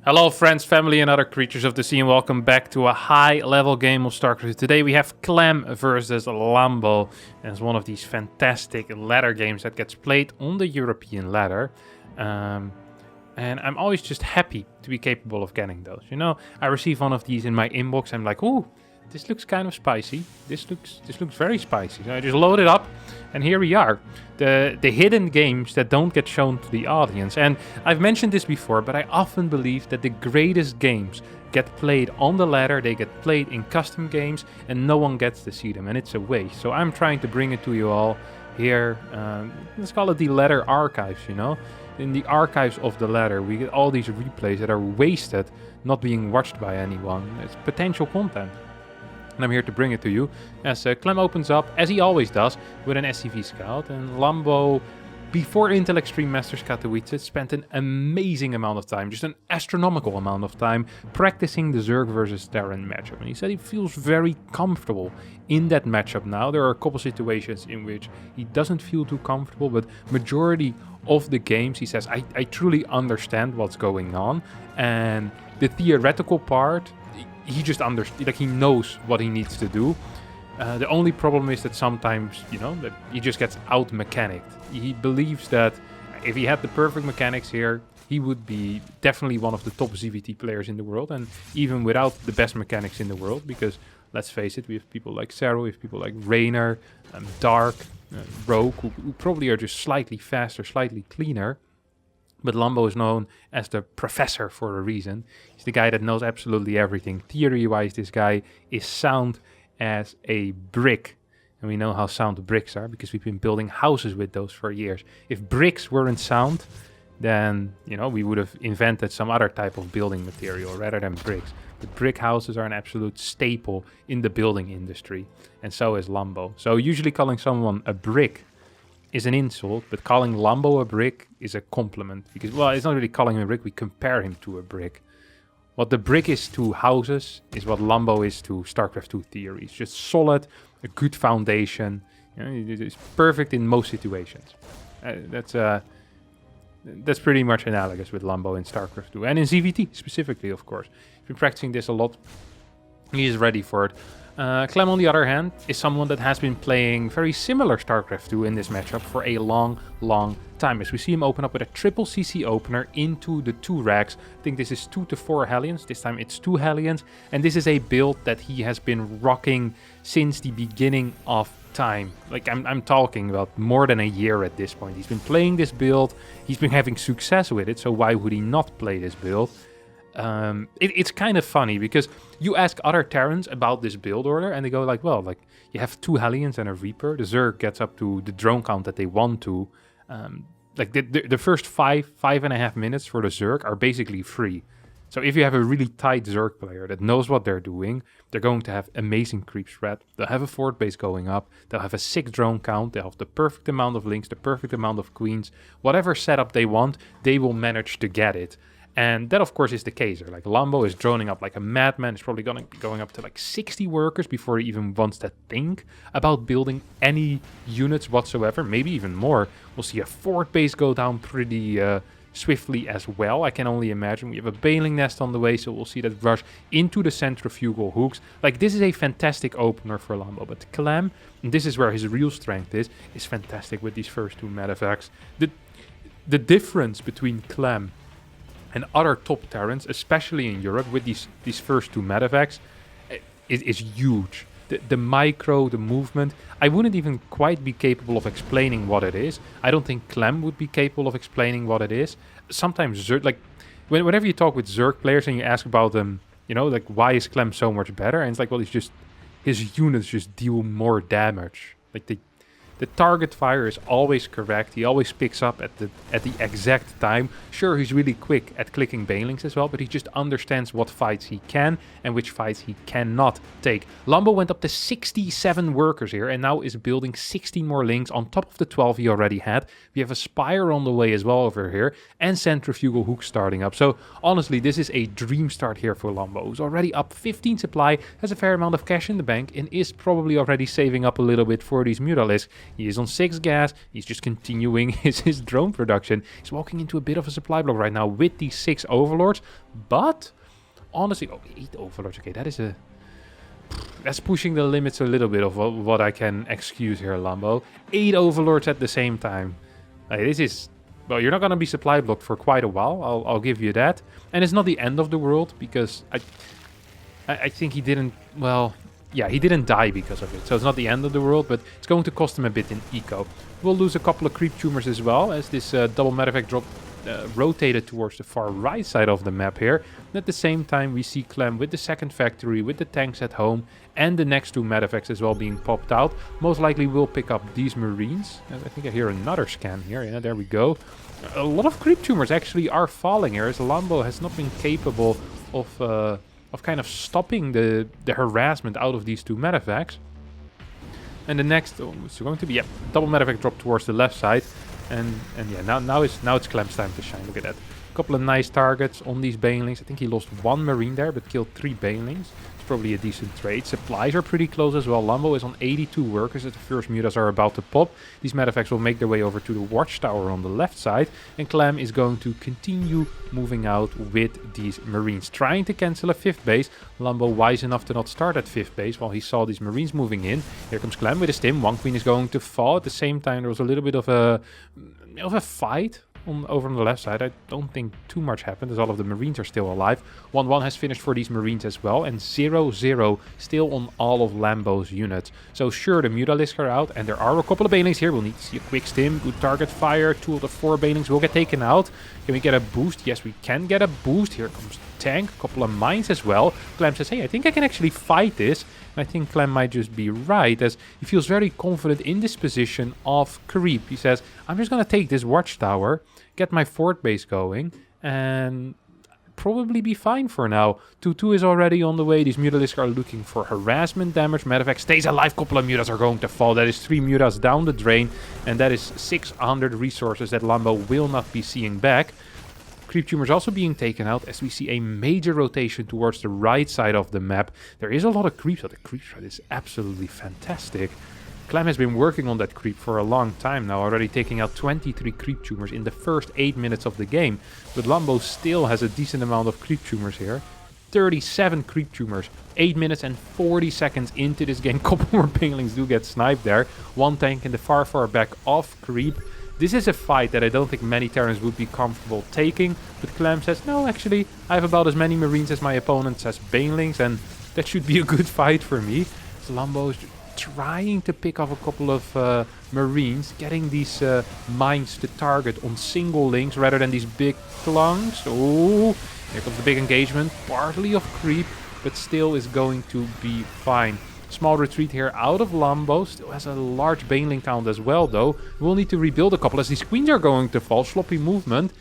Hello friends, family and other creatures of the sea, and welcome back to a high level game of StarCraft. Today we have Clem versus Lambo, and it's one of these fantastic ladder games that gets played on the European ladder. And I'm always just happy to be capable of getting those. You know, I receive one of these in my inbox, I'm like, ooh, this looks kind of spicy. This looks very spicy. So I just load it up, and here we are. The hidden games that don't get shown to the audience. And I've mentioned this before, but I often believe that the greatest games get played on the ladder, they get played in custom games, and no one gets to see them, and it's a waste. So I'm trying to bring it to you all here. Let's call it the ladder archives, you know? In the archives of the ladder, we get all these replays that are wasted, not being watched by anyone. It's potential content. And I'm here to bring it to you, as Clem opens up, as he always does, with an SCV Scout. And Lambo, before Intel Extreme Masters Katowice, spent an amazing amount of time, just an astronomical amount of time, practicing the Zerg versus Terran matchup. And he said he feels very comfortable in that matchup now. There are a couple situations in which he doesn't feel too comfortable, but majority of the games, he says, I truly understand what's going on. And the theoretical part, he just he knows what he needs to do. The only problem is that sometimes, you know, that he just gets out-mechanicked. He believes that if he had the perfect mechanics here, he would be definitely one of the top ZVT players in the world, and even without the best mechanics in the world, because let's face it, we have people like Zero, we have people like Raynor, Dark, Rogue, who probably are just slightly faster, slightly cleaner. But Lambo is known as the professor for a reason. He's the guy that knows absolutely everything. Theory-wise, this guy is sound as a brick. And we know how sound bricks are because we've been building houses with those for years. If bricks weren't sound, then, you know, we would have invented some other type of building material rather than bricks. But brick houses are an absolute staple in the building industry. And so is Lambo. So usually calling someone a brick is an insult, but calling Lambo a brick is a compliment. Because, well, it's not really calling him a brick, we compare him to a brick. What the brick is to houses is what Lambo is to StarCraft 2 theory. It's just solid, a good foundation. You know, it's perfect in most situations. That's pretty much analogous with Lambo in StarCraft 2. And in ZVT specifically, of course. He's been practicing this a lot. He is ready for it. Clem, on the other hand, is someone that has been playing very similar StarCraft 2 in this matchup for a long time. As we see him open up with a triple CC opener into the 2 racks. I think this is 2 to 4 Hellions. This time it's 2 Hellions. And this is a build that he has been rocking since the beginning of time. Like, I'm talking about more than a year at this point. He's been playing this build. He's been having success with it. So why would he not play this build? It's kind of funny because you ask other Terrans about this build order and they go like, well, like, you have 2 Hellions and a Reaper. The Zerg gets up to the drone count that they want to. Like the first 5.5 minutes for the Zerg are basically free. So if you have a really tight Zerg player that knows what they're doing, they're going to have amazing creep spread. They'll have a fort base going up. They'll have a 6 drone count. They'll have the perfect amount of links, the perfect amount of queens. Whatever setup they want, they will manage to get it. And that, of course, is the case. Like, Lambo is droning up like a madman. He's probably going to be going up to like 60 workers before he even wants to think about building any units whatsoever. Maybe even more. We'll see a fort base go down pretty swiftly as well. I can only imagine. We have a bailing nest on the way, so we'll see that rush into the centrifugal hooks. Like, this is a fantastic opener for Lambo. But Clem, and this is where his real strength is fantastic with these first 2 medevacs. The difference between Clem and other top Terrans, especially in Europe, with these first 2 medevacs, is huge. The micro, the movement, I wouldn't even quite be capable of explaining what it is. I don't think Clem would be capable of explaining what it is. Sometimes Zerg, like, whenever you talk with Zerg players and you ask about them, you know, like, why is Clem so much better? And it's like, well, his units just deal more damage. Like, the target fire is always correct. He always picks up at the exact time. Sure, he's really quick at clicking banelings as well, but he just understands what fights he can and which fights he cannot take. Lambo went up to 67 workers here and now is building 16 more links on top of the 12 he already had. We have a Spire on the way as well over here and centrifugal hooks starting up. So honestly, this is a dream start here for Lambo, who's already up 15 supply, has a fair amount of cash in the bank and is probably already saving up a little bit for these Mutalisks. He is on 6 gas. He's just continuing his drone production. He's walking into a bit of a supply block right now with these 6 overlords. But honestly, 8 overlords. Okay, that's pushing the limits a little bit of what I can excuse here, Lambo. 8 overlords at the same time. This is... Well, you're not going to be supply blocked for quite a while. I'll give you that. And it's not the end of the world, because I think he didn't... Well, yeah, he didn't die because of it. So it's not the end of the world, but it's going to cost him a bit in eco. We'll lose a couple of creep tumors as well, as this double medevac drop rotated towards the far right side of the map here. And at the same time, we see Clem with the second factory, with the tanks at home, and the next 2 medevacs as well being popped out. Most likely will pick up these marines. And I think I hear another scan here. Yeah, there we go. A lot of creep tumors actually are falling here, as Lambo has not been capable of kind of stopping the harassment out of these 2 medevacs. And the next, it's going to be, yeah, double medevac drop towards the left side. And yeah, now it's Clem's time to shine. Look at that. A couple of nice targets on these banelings. I think he lost 1 marine there, but killed 3 banelings. It's probably a decent trade. Supplies are pretty close as well. Lambo is on 82 workers as the first mutas are about to pop. These medevacs will make their way over to the watchtower on the left side. And Clem is going to continue moving out with these marines, trying to cancel a 5th base. Lambo wise enough to not start at 5th base while he saw these marines moving in. Here comes Clem with a stim. 1 queen is going to fall. At the same time, there was a little bit of a fight over on the left side. I don't think too much happened, as all of the marines are still alive. 1-1 has finished for these marines as well, and 0-0 still on all of Lambo's units. So sure, the Mutalisks are out, and there are a couple of banelings here. We'll need to see a quick stim. Good target fire. 2 of the 4 banelings will get taken out. Can we get a boost? Yes, we can get a boost. Here comes tank, a couple of mines as well. Clem says, hey, I think I can actually fight this. And I think Clem might just be right, as he feels very confident in this position of creep. He says, I'm just going to take this watchtower, get my fort base going, and probably be fine for now. 2-2 is already on the way. These Mutalisks are looking for harassment damage. Medevac stays alive. Couple of mutas are going to fall. That is 3 mutas down the drain, and that is 600 resources that Lambo will not be seeing back. Creep tumors also being taken out, as we see a major rotation towards the right side of the map. There is a lot of creeps, but the creep side is absolutely fantastic. Clem has been working on that creep for a long time now, already taking out 23 creep tumors in the first 8 minutes of the game. But Lambo still has a decent amount of creep tumors here. 37 creep tumors, 8 minutes and 40 seconds into this game. Couple more pinglings do get sniped there. 1 tank in the far back off creep. This is a fight that I don't think many Terrans would be comfortable taking, but Clem says, no, actually, I have about as many marines as my opponent has banelings, and that should be a good fight for me. So Lambo is trying to pick off a couple of marines, getting these mines to target on single links rather than these big clunks. Oh, here comes the big engagement, partly of creep, but still is going to be fine. Small retreat here out of Lambo. Still has a large baneling count as well, though. We'll need to rebuild a couple as these queens are going to fall. Sloppy movement.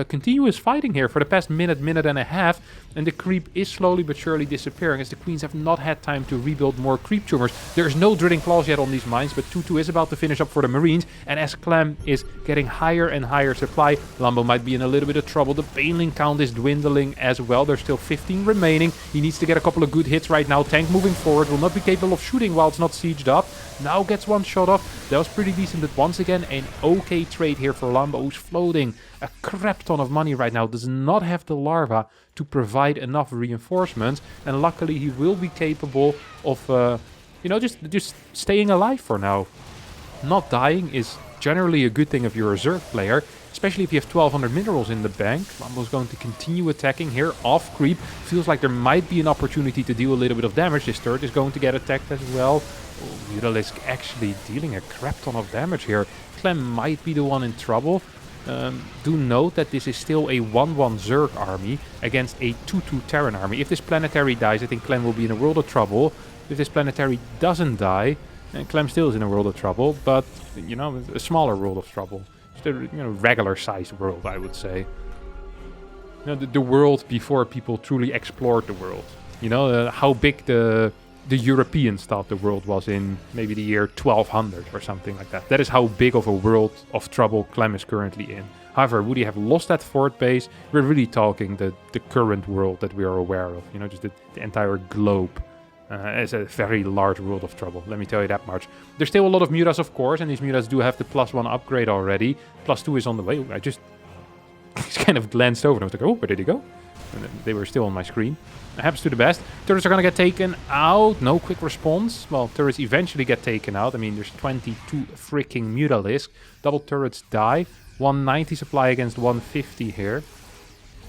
Continuous fighting here for the past minute and a half, and the creep is slowly but surely disappearing as the queens have not had time to rebuild more creep tumors. There's no drilling claws yet on these mines, but 2-2 is about to finish up for the marines, and as Clem is getting higher and higher supply, Lambo might be in a little bit of trouble. The baneling count is dwindling as well. There's still 15 remaining. He needs to get a couple of good hits right now. Tank moving forward, will not be capable of shooting while it's not sieged up. Now gets 1 shot off. That was pretty decent, but once again an okay trade here for Lambo, who's floating a crap ton of money right now, does not have the larva to provide enough reinforcements, and luckily he will be capable of just staying alive for now. Not dying is generally a good thing if you're a Zerg player, especially if you have 1200 minerals in the bank. Lambo's going to continue attacking here off creep. Feels like there might be an opportunity to deal a little bit of damage. This turret is going to get attacked as well. Oh, Mutalisk actually dealing a crap ton of damage here. Clem might be the one in trouble. Do note that this is still a 1-1 Zerg army against a 2-2 Terran army. If this planetary dies, I think Clem will be in a world of trouble. If this planetary doesn't die, Clem still is in a world of trouble, but, you know, a smaller world of trouble. Just a regular-sized world, I would say. You know, the world before people truly explored the world. You know, how big the Europeans thought the world was in maybe the year 1200 or something like that. That is how big of a world of trouble Clem is currently in. However, would he have lost that fort base? We're really talking the current world that we are aware of. You know, just the entire globe. It's a very large world of trouble, let me tell you that much. There's still a lot of mutas, of course, and these mutas do have the +1 upgrade already. +2 is on the way. I just kind of glanced over and I was like, oh, where did he go? And then they were still on my screen. It happens to the best. Turrets are going to get taken out. No quick response. Well, turrets eventually get taken out. I mean, there's 22 freaking mutalisks. Double turrets die. 190 supply against 150 here.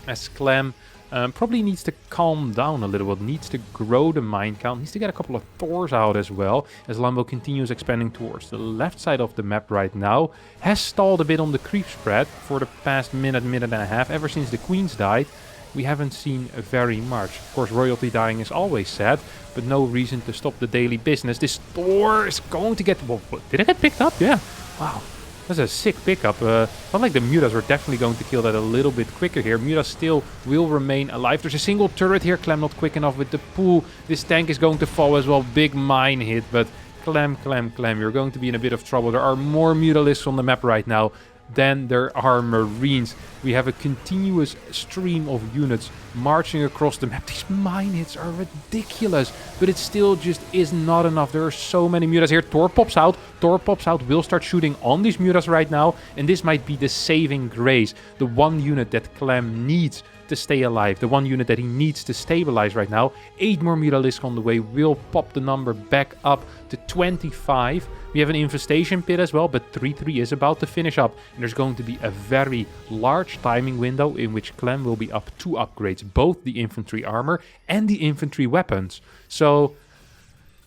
As Clem probably needs to calm down a little bit, needs to grow the mine count, needs to get a couple of Thors out as well, as Lambo continues expanding towards the left side of the map right now. Has stalled a bit on the creep spread for the past minute and a half. Ever since the queens died, we haven't seen very much. Of course, royalty dying is always sad, but no reason to stop the daily business. This Thor is going to get... Well, did it get picked up? Yeah. Wow. That's a sick pickup. Not like the mutas were definitely going to kill that a little bit quicker here. Mutas still will remain alive. There's a single turret here. Clem not quick enough with the pull. This tank is going to fall as well. Big mine hit, but Clem, you're going to be in a bit of trouble. There are more mutalisks on the map right now than there are marines. We have a continuous stream of units marching across the map. These mine hits are ridiculous, but it still just is not enough. There are so many mutas here. Thor pops out, will start shooting on these mutas right now, and this might be the saving grace. The one unit that Clem needs to stay alive, the one unit that he needs to stabilize right now. 8 more mutalisks on the way will pop the number back up to 25. We have an infestation pit as well, but 3-3 is about to finish up, and there's going to be a very large timing window in which Clem will be up 2 upgrades, both the infantry armor and the infantry weapons. So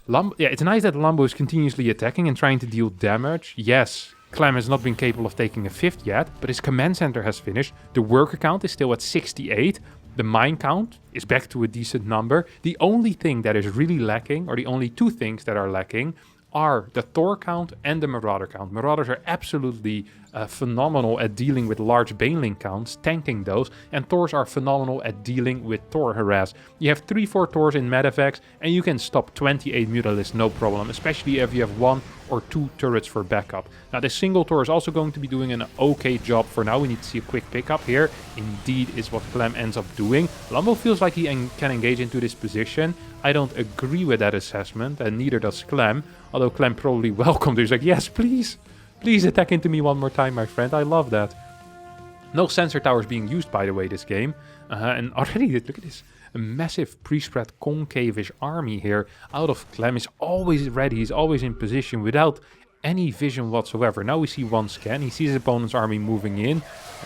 it's nice that Lambo is continuously attacking and trying to deal damage. Yes, Clem has not been capable of taking a 5th yet, but his command center has finished. The worker count is still at 68. The mine count is back to a decent number. The only thing that is really lacking, or the only 2 things that are lacking, are the Thor count and the Marauder count. Marauders are absolutely phenomenal at dealing with large Baneling counts, tanking those, and Thors are phenomenal at dealing with Thor harass. You have 3-4 Thors in medevacs, and you can stop 28 mutalisks no problem, especially if you have 1 or 2 turrets for backup. Now, the single Thor is also going to be doing an okay job for now. We need to see a quick pickup here. Indeed is what Clem ends up doing. Lambo feels like he can engage into this position. I don't agree with that assessment, and neither does Clem. Although Clem probably welcomed it. He's like, yes, please. Please attack into me one more time, my friend. I love that. No sensor towers being used, by the way, this game. And already, look at this. A massive pre-spread concave-ish army here out of Clem. Is always ready. He's always in position without any vision whatsoever. Now we see one scan. He sees his opponent's army moving in.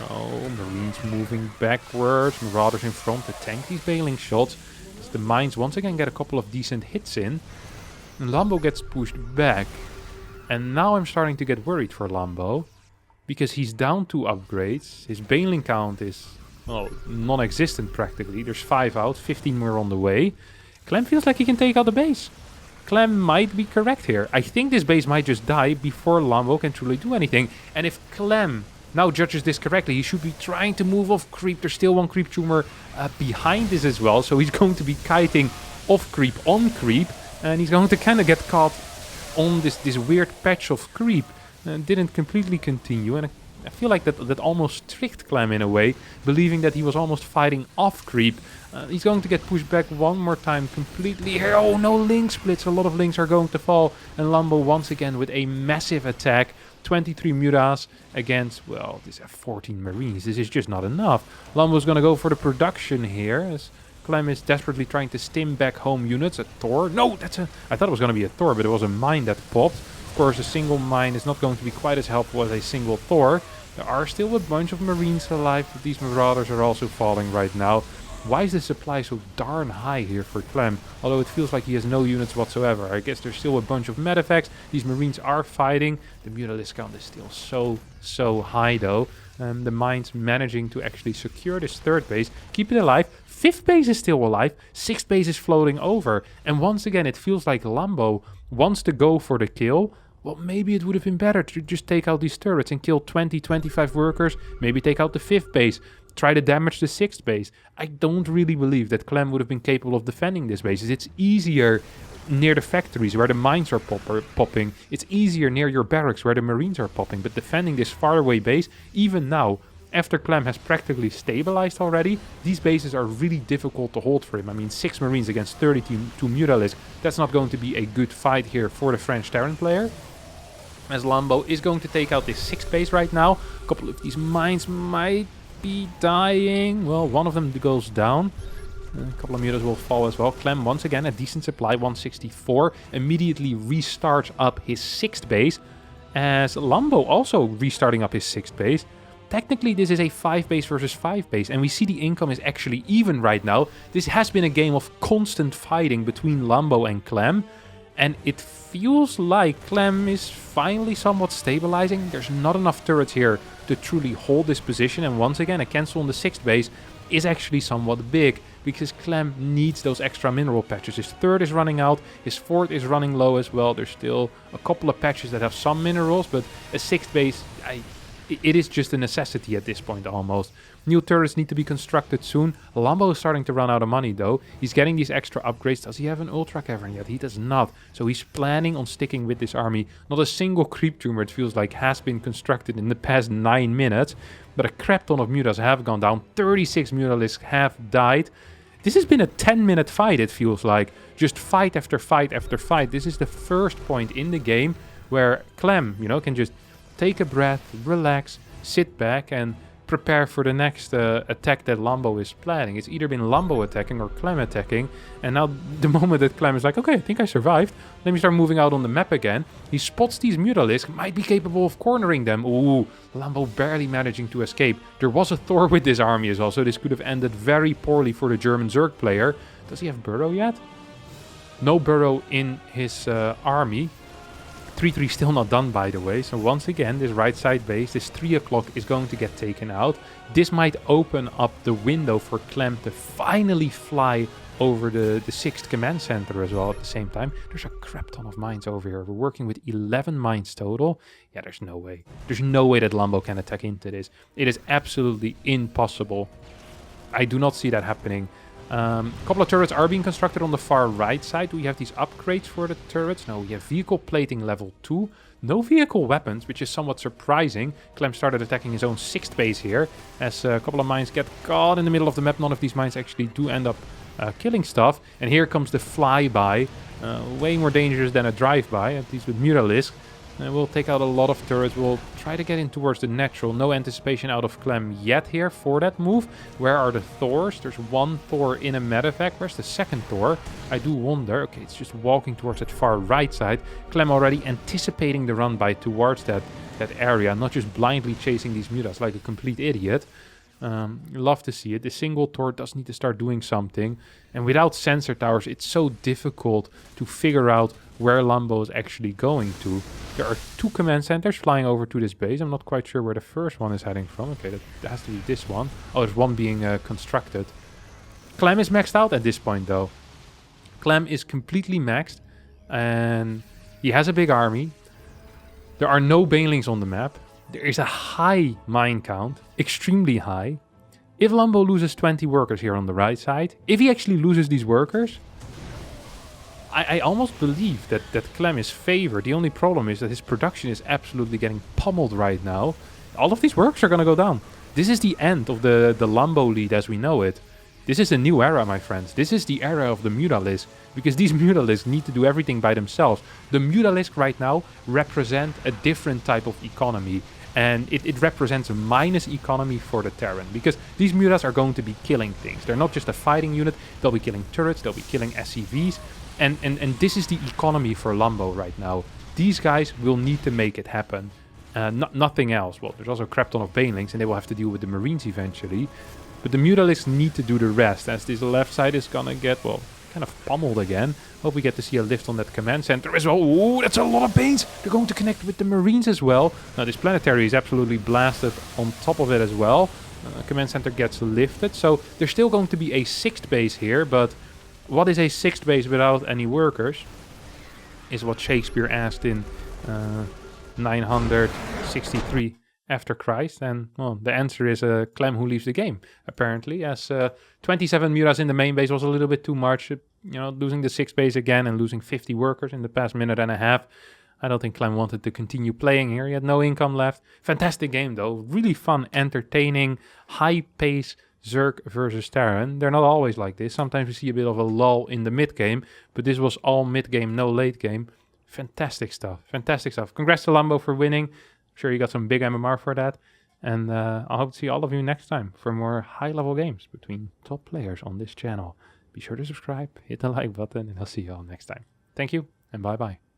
Oh, Marines moving backwards. Marauders in front to tank these bailing shots. As the mines once again get a couple of decent hits in. And Lambo gets pushed back. And now I'm starting to get worried for Lambo, because he's down 2 upgrades. His Baneling count is, well, non-existent practically. There's 5 out, 15 more on the way. Clem feels like he can take out the base. Clem might be correct here. I think this base might just die before Lambo can truly do anything. And if Clem now judges this correctly, he should be trying to move off creep. There's still one creep tumor behind this as well, so he's going to be kiting off creep on creep. And he's going to kind of get caught on this weird patch of creep. Didn't completely continue, and I feel like that almost tricked Clem in a way, believing that he was almost fighting off creep. He's going to get pushed back one more time completely here. Oh, no link splits. A lot of links are going to fall, and Lambo once again with a massive attack. 23 mutas against, well, these have 14 marines. This is just not enough. Lambo's going to go for the production here, as Clem is desperately trying to stim back home units. A Thor? No, I thought it was going to be a Thor, but it was a mine that popped. Of course, a single mine is not going to be quite as helpful as a single Thor. There are still a bunch of marines alive, but these marauders are also falling right now. Why is the supply so darn high here for Clem? Although it feels like he has no units whatsoever. I guess there's still a bunch of medeffects. These marines are fighting. The mutalisk count is still so high though. The mines managing to actually secure this 3rd base, keep it alive. 5th base is still alive, 6th base is floating over. And once again, it feels like Lambo wants to go for the kill. Well, maybe it would have been better to just take out these turrets and kill 20-25 workers. Maybe take out the 5th base. Try to damage the 6th base. I don't really believe that Clem would have been capable of defending this base. It's easier near the factories where the mines are popping. It's easier near your barracks where the marines are popping. But defending this faraway base, even now, after Clem has practically stabilized already, these bases are really difficult to hold for him. I mean, 6 Marines against 32 Mutalisks, that's not going to be a good fight here for the French Terran player. As Lambo is going to take out this 6th base right now. A couple of these mines might be dying. Well, one of them goes down. A couple of mutas will fall as well. Clem, once again, a decent supply, 164. Immediately restarts up his 6th base. As Lambo also restarting up his 6th base. Technically, this is a 5 base versus 5 base, and we see the income is actually even right now. This has been a game of constant fighting between Lambo and Clem, and it feels like Clem is finally somewhat stabilizing. There's not enough turrets here to truly hold this position, and once again, a cancel on the 6th base is actually somewhat big, because Clem needs those extra mineral patches. His 3rd is running out, his 4th is running low as well. There's still a couple of patches that have some minerals, but a 6th base, it is just a necessity at this point almost. New turrets need to be constructed soon. Lambo is starting to run out of money though. He's getting these extra upgrades. Does he have an Ultra Cavern yet? He does not. So he's planning on sticking with this army. Not a single creep tumor, it feels like, has been constructed in the past 9 minutes. But a crap ton of mutas have gone down. 36 Mutalisks have died. This has been a 10-minute fight, it feels like. Just fight after fight after fight. This is the first point in the game where Clem, can just take a breath, relax, sit back, and prepare for the next attack that Lambo is planning. It's either been Lambo attacking or Clem attacking, and now the moment that Clem is like, okay, I think I survived, let me start moving out on the map again. He spots these Mutalisks, might be capable of cornering them. Ooh, Lambo barely managing to escape. There was a Thor with this army as well, so this could have ended very poorly for the German Zerg player. Does he have Burrow yet? No Burrow in his army. 3-3 still not done, by the way. So once again, this right side base, this 3 o'clock is going to get taken out. This might open up the window for Clem to finally fly over the 6th command center as well at the same time. There's a crap ton of mines over here. We're working with 11 mines total. Yeah, there's no way. There's no way that Lambo can attack into this. It is absolutely impossible. I do not see that happening. A couple of turrets are being constructed on the far right side. Do we have these upgrades for the turrets? No, we have vehicle plating level 2. No vehicle weapons, which is somewhat surprising. Clem started attacking his own 6th base here. As a couple of mines get caught in the middle of the map. None of these mines actually do end up killing stuff. And here comes the flyby. Way more dangerous than a drive-by, at least with Mutalisk. We'll take out a lot of turrets. We'll try to get in towards the natural. No anticipation out of Clem yet here for that move. Where are the Thors? There's one Thor in a medevac. Where's the second Thor? I do wonder. Okay, it's just walking towards that far right side. Clem already anticipating the run by towards that area. Not just blindly chasing these mutas like a complete idiot. Love to see it. The single Thor does need to start doing something. And without sensor towers, it's so difficult to figure out where Lambo is actually going to. There are 2 command centers flying over to this base. I'm not quite sure where the first one is heading from. Okay, that has to be this one. Oh, there's one being constructed. Clem is maxed out at this point, though. Clem is completely maxed. And he has a big army. There are no banelings on the map. There is a high mine count. Extremely high. If Lambo loses 20 workers here on the right side, if he actually loses these workers, I almost believe that Clem is favored. The only problem is that his production is absolutely getting pummeled right now. All of these workers are going to go down. This is the end of the Lambo lead as we know it. This is a new era, my friends. This is the era of the Mutalisk, because these Mutalisks need to do everything by themselves. The Mutalisk right now represent a different type of economy, and it represents a minus economy for the Terran, because these mutas are going to be killing things. They're not just a fighting unit, they'll be killing turrets, they'll be killing SCVs, and this is the economy for Lambo right now. These guys will need to make it happen. Nothing else. Well, there's also a crap ton of banelings, and they will have to deal with the Marines eventually. But the Mutalisks need to do the rest, as this left side is gonna get, well, kind of pummeled again. Hope we get to see a lift on that command center as well. Ooh, that's a lot of Banes! They're going to connect with the Marines as well. Now, this planetary is absolutely blasted on top of it as well. Command center gets lifted, so there's still going to be a 6th base here, but what is a 6th base without any workers? Is what Shakespeare asked in 963 after Christ, and well, the answer is Clem who leaves the game, apparently, as 27 mutas in the main base was a little bit too much. You know, losing the 6th base again and losing 50 workers in the past minute and a half. I don't think Clem wanted to continue playing here. He had no income left. Fantastic game though. Really fun, entertaining, high pace Zerg versus Terran. They're not always like this. Sometimes we see a bit of a lull in the mid game, but this was all mid game, no late game. Fantastic stuff. Fantastic stuff. Congrats to Lambo for winning. I'm sure you got some big MMR for that. And I hope to see all of you next time for more high-level games between top players on this channel. Be sure to subscribe, hit the like button, and I'll see you all next time. Thank you, and bye-bye.